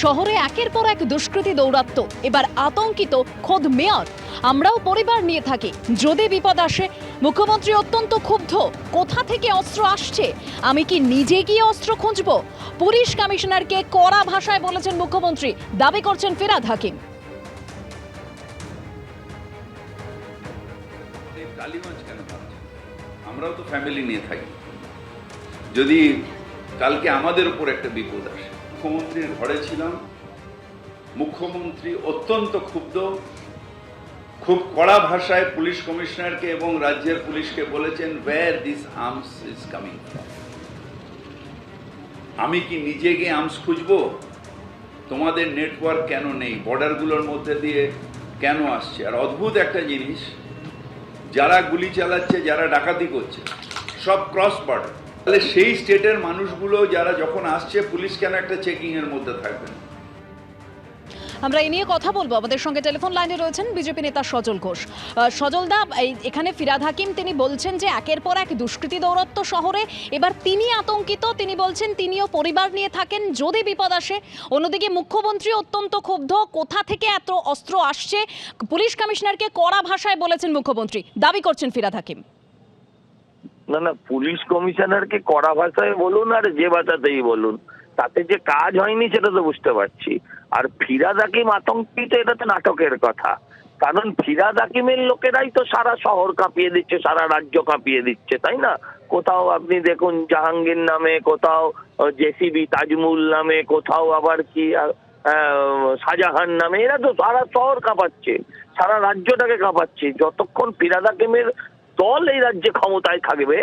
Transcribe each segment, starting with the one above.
শহরে একের পর এক দুষ্কৃতী দৌরাত্ম্য, এবার আতঙ্কিত খোদ মেয়র। আমরাও পরিবার নিয়ে থাকি, যদি বিপদ আসে। মুখ্যমন্ত্রী অত্যন্ত ক্ষুব্ধ, কোথা থেকে অস্ত্র আসছে, আমি কি নিজে গিয়ে অস্ত্র খুঁজবো? পুলিশ কমিশনারকে কড়া ভাষায় বলেছেন মুখ্যমন্ত্রী, দাবি করছেন ফিরহাদ হাকিম। টালিগঞ্জ কেন ভাবছেন? আমরাও তো ফ্যামিলি নিয়ে থাকি, যদি কালকে আমাদের উপর একটা বিপদ আসে। মুখ্যমন্ত্রীর ঘরে ছিলাম, মুখ্যমন্ত্রী অত্যন্ত ক্ষুব্ধ, খুব কড়া ভাষায় পুলিশ কমিশনারকে এবং রাজ্যের পুলিশকে বলেছেন, where this arms is coming from. আমি কি নিজে গিয়ে আর্মস খুঁজবো? তোমাদের নেটওয়ার্ক কেন নেই? বর্ডারগুলোর মধ্যে দিয়ে কেন আসছে? আর অদ্ভুত একটা জিনিস, যারা গুলি চালাচ্ছে, যারা ডাকাতি করছে, সব ক্রস বর্ডার। তাহলে সেই স্টেটের মানুষগুলো যারা যখন আসছে, পুলিশ কেন একটা চেকিং এর মধ্যে থাকবে না? আমরা এই নিয়ে কথা বলবো। আমাদের সঙ্গে টেলিফোন লাইনে রয়েছেন বিজেপি নেতা সজল ঘোষ। সজল দা, এখানে ফিরহাদ হাকিম তিনি বলছেন যে একের পর এক দুষ্কৃতী দৌরাত্ম্য শহরে, এবার তিনি আতঙ্কিত। তিনি বলছেন তিনিও পরিবার নিয়ে থাকেন, যদি বিপদ আসে। অন্যদিকে মুখ্যমন্ত্রী অত্যন্ত ক্ষুব্ধ, কোথা থেকে এত অস্ত্র আসছে, পুলিশ কমিশনারকে কড়া ভাষায় বলেছেন মুখ্যমন্ত্রী, দাবি করছেন ফিরহাদ হাকিম। না, পুলিশ কমিশনারকে কড়া ভাষায় বলুন আর যে ভাষাতেই বলুন, তাতে যে কাজ হয়নি সেটা তো বুঝতে পারছি। আর ফিরহাদ হাকিম আতঙ্কিত, এটা তো নাটকের কথা। কারণ ফিরহাদ হাকিমের লোকেরাই তো সারা শহর কাঁপিয়ে দিচ্ছে, সারা রাজ্য কাঁপিয়ে দিচ্ছে, তাই না? কোথাও আপনি দেখুন জাহাঙ্গীর নামে, কোথাও জেসিবি তাজমুল নামে, কোথাও আবার কি শাহজাহান নামে, এরা তো সারা শহর কাঁপাচ্ছে, সারা রাজ্যটাকে কাঁপাচ্ছে। যতক্ষণ ফিরহাদ হাকিমের দল এই রাজ্যে ক্ষমতায় থাকবে,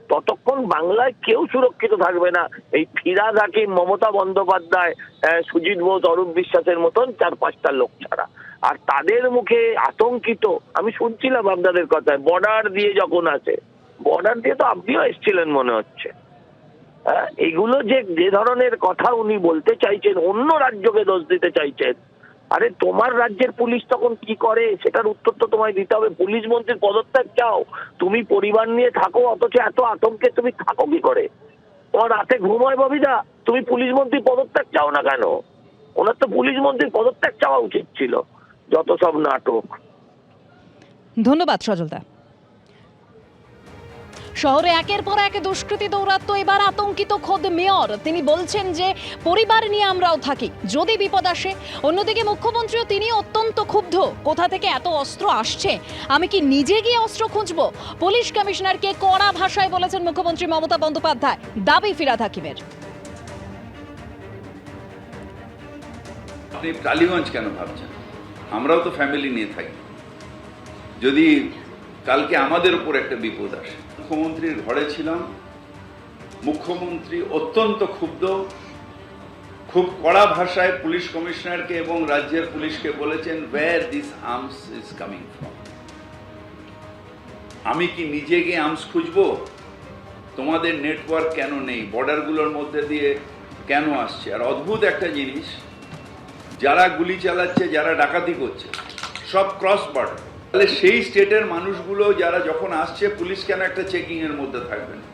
ততক্ষণ বাংলায় কেউ সুরক্ষিত থাকবে না। এই ফিরহাদ হাকিম, মমতা বন্দ্যোপাধ্যায়, সুজিত বোস, অরূপ বিশ্বাসের মতন 4-5টা লোক ছাড়া। আর তাদের মুখে আতঙ্কিত, আমি শুনছিলাম আপনাদের কথায়, বর্ডার দিয়ে যখন আসে, বর্ডার দিয়ে তো আপনিও এসেছিলেন মনে হচ্ছে। এগুলো যে ধরনের কথা উনি বলতে চাইছেন, অন্য রাজ্যকে দোষ দিতে চাইছেন। আরে তোমার রাজ্যের পুলিশ তখন কি করে সেটার উত্তর তো তোমায় দিতে হবে। পুলিশ মন্ত্রীর পদত্যাগ চাও, তুমি পরিবার নিয়ে থাকো, অথচ এত আতঙ্কে তুমি থাকো কি করে? তোমার রাতে ঘুম হয় ববিদা? তুমি পুলিশ মন্ত্রীর পদত্যাগ চাও না কেন? ওনার তো পুলিশ মন্ত্রীর পদত্যাগ চাওয়া উচিত ছিল। যত সব নাটক। ধন্যবাদ সজলদা। শহরে একের পর এক দুষ্কৃতী দৌরাত্ম্য, এবার আতঙ্কিত খোদ মেয়র। তিনি বলছেন যে পরিবার নিয়ে আমরাও থাকি, যদি বিপদ আসে। অন্যদিকে মুখ্যমন্ত্রীও তিনি অত্যন্ত ক্ষুব্ধ, কোথা থেকে এত অস্ত্র আসছে, আমি কি নিজে গিয়ে অস্ত্র খুঁজবো? পুলিশ কমিশনারকে কড়া ভাষায় বলেছেন মুখ্যমন্ত্রী মমতা বন্দ্যোপাধ্যায়, দাবি ফিরহাদ হাকিমের। আপনি টালিগঞ্জ কেন ভাবছেন? আমরাও তো ফ্যামিলি নিয়ে থাকি, যদি কালকে আমাদের উপর একটা বিপদ আসে। মুখ্যমন্ত্রীর ঘরে ছিলাম, মুখ্যমন্ত্রী অত্যন্ত ক্ষুব্ধ, খুব কড়া ভাষায় পুলিশ কমিশনারকে এবং রাজ্যের পুলিশকে বলেছেন, where this arms is coming from. আমি কি নিজে গিয়ে আর্মস খুঁজবো? তোমাদের নেটওয়ার্ক কেন নেই? বর্ডারগুলোর মধ্যে দিয়ে কেন আসছে? আর অদ্ভুত একটা জিনিস, যারা গুলি চালাচ্ছে, যারা ডাকাতি করছে, সব ক্রস বর্ডার। তাহলে সেই স্টেটের মানুষগুলো যারা যখন আসছে, পুলিশ কেন একটা চেকিং এর মধ্যে থাকবে না?